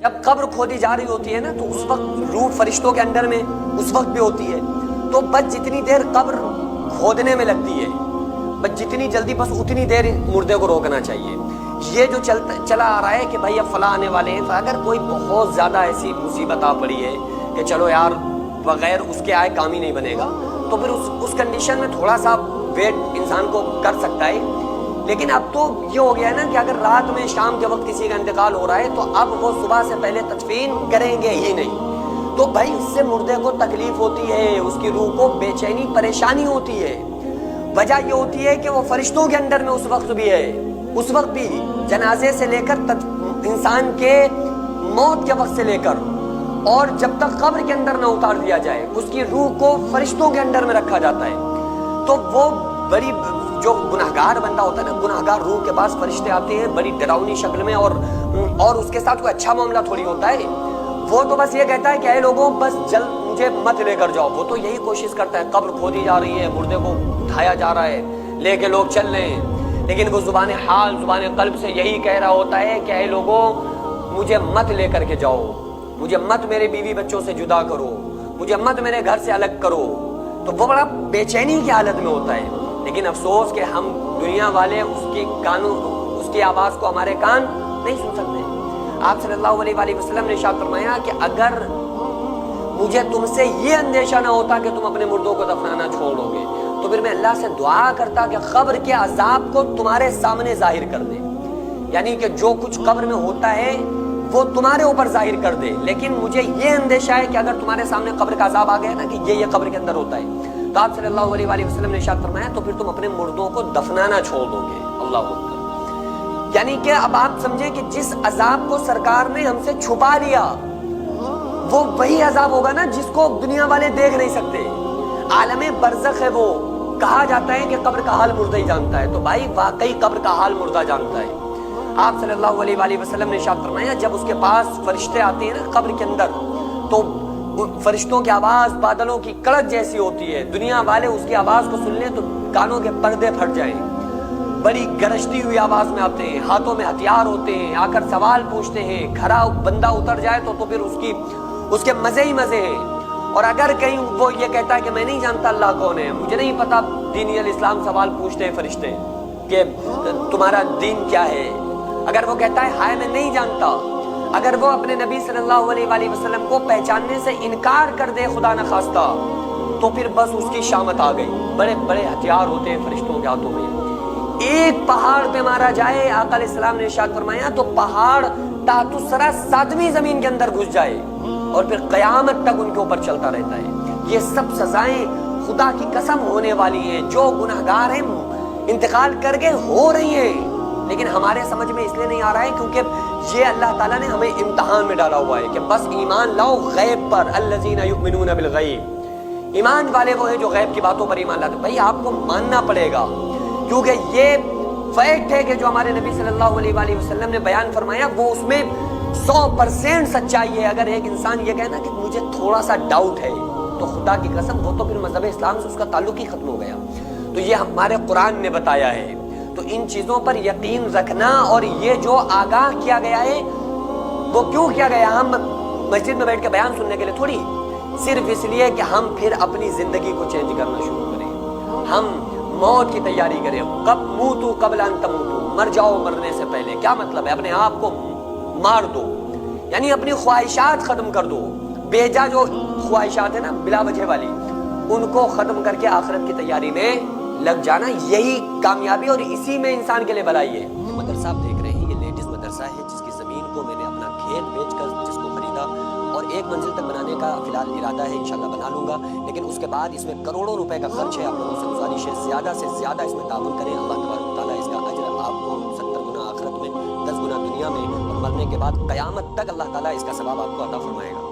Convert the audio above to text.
جب قبر کھودی جا رہی ہوتی ہے نا تو اس وقت روح فرشتوں کے انڈر میں اس وقت بھی ہوتی ہے، تو بس جتنی دیر قبر کھودنے میں لگتی ہے بس جتنی جلدی بس اتنی دیر مردے کو روکنا چاہیے۔ یہ جو چلا آ رہا ہے کہ بھائی اب فلاں آنے والے ہیں، اگر کوئی بہت زیادہ ایسی مصیبت آ پڑی ہے کہ چلو یار بغیر اس کے آئے کام ہی نہیں بنے گا، تو پھر اس کنڈیشن میں تھوڑا سا ویٹ انسان کو کر سکتا ہے۔ لیکن اب تو یہ ہو گیا ہے نا کہ اگر رات میں شام کے وقت کسی کا انتقال ہو رہا ہے تو اب وہ صبح سے پہلے تدفین کریں گے ہی نہیں، تو بھائی اس سے مردے کو تکلیف ہوتی ہے، اس کی روح کو بے چینی پریشانی ہوتی ہے۔ وجہ یہ ہوتی ہے کہ وہ فرشتوں کے اندر میں اس وقت بھی ہے، اس وقت بھی جنازے سے لے کر انسان کے موت کے وقت سے لے کر اور جب تک قبر کے اندر نہ اتار دیا جائے اس کی روح کو فرشتوں کے اندر میں رکھا جاتا ہے۔ تو وہ بڑی جو گناہگار بندہ ہوتا ہے نا، گناہگار روح کے پاس فرشتے آتے ہیں بڑی ڈراؤنی شکل میں، اور اس کے ساتھ کوئی اچھا معاملہ تھوڑی ہوتا ہے۔ وہ تو بس یہ کہتا ہے کہ اے لوگوں بس جلد مجھے مت لے کر جاؤ۔ وہ تو یہی کوشش کرتا ہے، قبر کھودی جا رہی ہے، مردے کو اٹھایا جا رہا ہے، لے کے لوگ چل رہے ہیں، لیکن وہ زبان حال زبان قلب سے یہی کہہ رہا ہوتا ہے کہ اے لوگوں مجھے مت لے کر کے جاؤ، مجھے مت میرے بیوی بچوں سے جدا کرو، مجھے مت میرے گھر سے الگ کرو۔ تو وہ بڑا بے چینی کی حالت میں ہوتا ہے۔ لیکن افسوس کہ ہم دنیا والے اس کی آواز کو ہمارے کان نہیں سن سکتے۔ آپ صلی اللہ علیہ وآلہ وسلم نے ارشاد فرمایا کہ اگر مجھے تم سے یہ اندیشہ نہ ہوتا کہ تم اپنے مردوں کو دفنانا چھوڑو گے تو پھر میں اللہ سے دعا کرتا کہ قبر کے عذاب کو تمہارے سامنے ظاہر کر دے، یعنی کہ جو کچھ قبر میں ہوتا ہے وہ تمہارے اوپر ظاہر کر دے۔ لیکن مجھے یہ اندیشہ ہے کہ اگر تمہارے سامنے قبر کا عذاب آ گیا نا کہ یہ قبر کے اندر ہوتا ہے، تو آپ صلی اللہ علیہ وآلہ وسلم نے ارشاد فرمایا تو پھر تم اپنے مردوں کو دفنانا چھوڑ دو گے۔ اللہ اکبر۔ یعنی کہ اب آپ سمجھیں کہ جس عذاب کو سرکار نے ہم سے چھپا لیا وہ وہی عذاب ہوگا نا جس کو دنیا والے دیکھ نہیں سکتے۔ عالم برزخ ہے، وہ کہا جاتا ہے کہ قبر کا حال مردہ ہی جانتا ہے، تو بھائی واقعی قبر کا حال مردہ جانتا ہے۔ آپ صلی اللہ علیہ وآلہ وسلم نے ارشاد فرمایا جب اس کے پاس فرشتے آتے ہیں نا قبر کے اندر تو فرشتوں کی آواز بادلوں کی کڑک جیسی ہوتی ہے، دنیا والے اس کی آواز کو سن لیں تو کانوں کے پردے پھٹ جائیں، بڑی گرجتی ہوئی آواز میں آتے ہیں، ہاتھوں میں ہتھیار ہوتے ہیں، آ کر سوال پوچھتے ہیں، کھڑا بندہ اتر جائے تو پھر اس کے مزے ہی مزے ہیں۔ اور اگر کہیں وہ یہ کہتا ہے کہ میں نہیں جانتا اللہ کون ہے، مجھے نہیں پتا، دین الاسلام سوال پوچھتے ہیں فرشتے کہ تمہارا دین کیا ہے، اگر وہ کہتا ہے ہائے میں نہیں جانتا، اگر وہ اپنے نبی صلی اللہ علیہ وآلہ وسلم کو پہچاننے سے انکار کر دے خدا نخواستہ تو پھر بس اس کی شامت آ گئی۔ بڑے بڑے ہتھیار ہوتے ہیں فرشتوں کے ہاتھوں میں، ایک پہاڑ پہ مارا جائے آقا علیہ السلام نے ارشاد فرمایا تو پہاڑ تحت الثری ساتویں زمین کے اندر گھس جائے اور پھر قیامت تک ان کے اوپر چلتا رہتا ہے۔ یہ سب سزائیں خدا کی قسم ہونے والی ہیں، جو گناہگار ہیں انتقال کر کے ہو رہی ہیں، لیکن ہمارے سمجھ میں اس لیے نہیں آ رہا ہے کیونکہ یہ اللہ تعالیٰ نے ہمیں امتحان میں ڈالا ہوا ہے کہ بس ایمان لاؤ غیب پر، الذین یؤمنون بالغیب، ایمان والے وہ ہیں جو غیب کی باتوں پر ایمان لاتے ہیں۔ بھائی آپ کو ماننا پڑے گا کیونکہ یہ فیکٹ ہے کہ جو ہمارے نبی صلی اللہ علیہ وآلہ وسلم نے بیان فرمایا وہ اس میں 100% سچائی ہے۔ اگر ایک انسان یہ کہنا کہ مجھے تھوڑا سا ڈاؤٹ ہے تو خدا کی قسم وہ تو پھر مذہب اسلام سے اس کا تعلق ہی ختم ہو گیا۔ تو یہ ہمارے قرآن نے بتایا ہے، تو ان چیزوں پر یقین رکھنا، اور یہ جو آگاہ کیا گیا ہے وہ کیوں کیا گیا؟ ہم مسجد میں بیٹھ کے بیان سننے کے لیے تھوڑی، صرف اس لیے کہ ہم پھر اپنی زندگی کو چینج کرنا شروع کریں، ہم موت کی تیاری کریں۔ کب موتو قبل ان تموتو، مر جاؤ مرنے سے پہلے۔ کیا مطلب ہے؟ اپنے آپ کو مار دو، یعنی اپنی خواہشات ختم کر دو، بیجا جو خواہشات ہیں نا بلا وجہ والی ان کو ختم کر کے آخرت کی تیاری میں لگ جانا، یہی کامیابی اور اسی میں انسان کے لیے بھلائی ہے۔ مدرسہ آپ دیکھ رہے ہیں یہ لیٹسٹ مدرسہ ہے جس کی زمین کو میں نے اپنا کھیت بیچ کر جس کو خریدا اور ایک منزل تک بنانے کا فی الحال ارادہ ہے، انشاءاللہ بنا لوں گا، لیکن اس کے بعد اس میں کروڑوں روپے کا خرچ ہے۔ آپ لوگوں سے گزارش ہے زیادہ سے زیادہ اس میں تعاون کریں، اللہ تبارک و تعالیٰ اس کا اجر آپ کو 70 گنا آخرت میں، 10 گنا دنیا میں، اور مرنے کے بعد قیامت تک اللہ تعالیٰ اس کا ثواب آپ کو عطا فرمائے گا۔